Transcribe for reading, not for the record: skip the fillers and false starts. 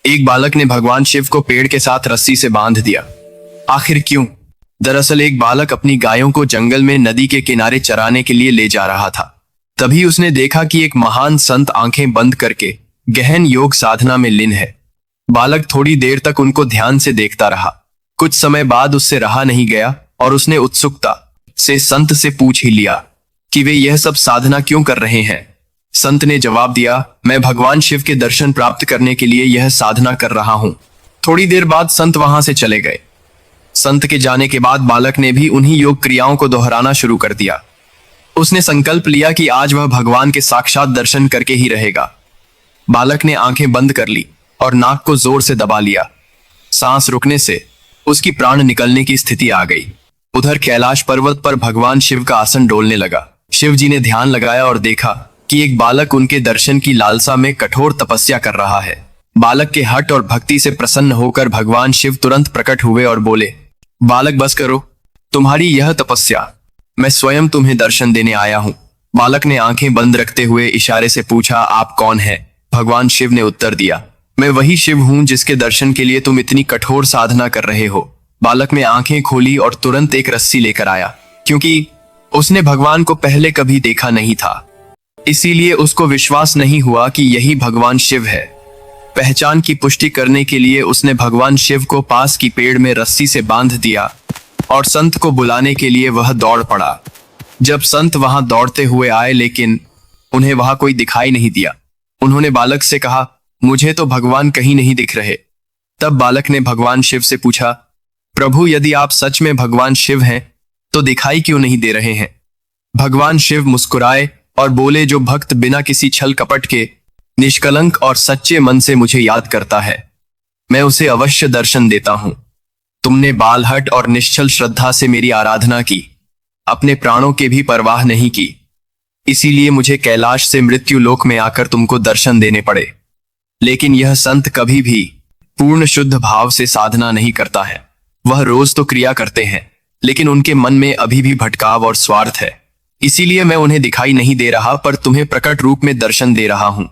एक बालक ने भगवान शिव को पेड़ के साथ रस्सी से बांध दिया। आखिर क्यों? दरअसल एक बालक अपनी गायों को जंगल में नदी के किनारे चराने के लिए ले जा रहा था। तभी उसने देखा कि एक महान संत आंखें बंद करके गहन योग साधना में लीन है। बालक थोड़ी देर तक उनको ध्यान से देखता रहा। कुछ समय बाद उससे रहा नहीं गया और उसने उत्सुकता से संत से पूछ ही लिया कि वे यह सब साधना क्यों कर रहे हैं। संत ने जवाब दिया, मैं भगवान शिव के दर्शन प्राप्त करने के लिए यह साधना कर रहा हूं। थोड़ी देर बाद संत वहां से चले गए। संत के जाने के बाद बालक ने भी उन्हीं योग क्रियाओं को दोहराना शुरू कर दिया। उसने संकल्प लिया कि आज वह भगवान के साक्षात दर्शन करके ही रहेगा। बालक ने आंखें बंद कर ली और नाक को जोर से दबा लिया। सांस रुकने से उसकी प्राण निकलने की स्थिति आ गई। उधर कैलाश पर्वत पर भगवान शिव का आसन डोलने लगा। शिव जी ने ध्यान लगाया और देखा कि एक बालक उनके दर्शन की लालसा में कठोर तपस्या कर रहा है। बालक के हठ और भक्ति से प्रसन्न होकर भगवान शिव तुरंत प्रकट हुए और बोले, बालक बस करो, तुम्हारी यह तपस्या, मैं स्वयं तुम्हें दर्शन देने आया हूँ। बालक ने आंखें बंद रखते हुए इशारे से पूछा, आप कौन है? भगवान शिव ने उत्तर दिया, मैं वही शिव हूँ जिसके दर्शन के लिए तुम इतनी कठोर साधना कर रहे हो। बालक ने आंखें खोली और तुरंत एक रस्सी लेकर आया। क्योंकि उसने भगवान को पहले कभी देखा नहीं था, इसीलिए उसको विश्वास नहीं हुआ कि यही भगवान शिव है। पहचान की पुष्टि करने के लिए उसने भगवान शिव को पास की पेड़ में रस्सी से बांध दिया और संत को बुलाने के लिए वह दौड़ पड़ा। जब संत वहां दौड़ते हुए आए लेकिन उन्हें वहां कोई दिखाई नहीं दिया। उन्होंने बालक से कहा, मुझे तो भगवान कहीं नहीं दिख रहे। तब बालक ने भगवान शिव से पूछा, प्रभु यदि आप सच में भगवान शिव हैं तो दिखाई क्यों नहीं दे रहे हैं? भगवान शिव मुस्कुराए और बोले, जो भक्त बिना किसी छल कपट के निष्कलंक और सच्चे मन से मुझे याद करता है, मैं उसे अवश्य दर्शन देता हूं। तुमने बालहट और निश्चल श्रद्धा से मेरी आराधना की, अपने प्राणों की भी परवाह नहीं की, इसीलिए मुझे कैलाश से मृत्यु लोक में आकर तुमको दर्शन देने पड़े। लेकिन यह संत कभी भी पूर्ण शुद्ध भाव से साधना नहीं करता है। वह रोज तो क्रिया करते हैं लेकिन उनके मन में अभी भी भटकाव और स्वार्थ है। इसीलिए मैं उन्हें दिखाई नहीं दे रहा, पर तुम्हें प्रकट रूप में दर्शन दे रहा हूं।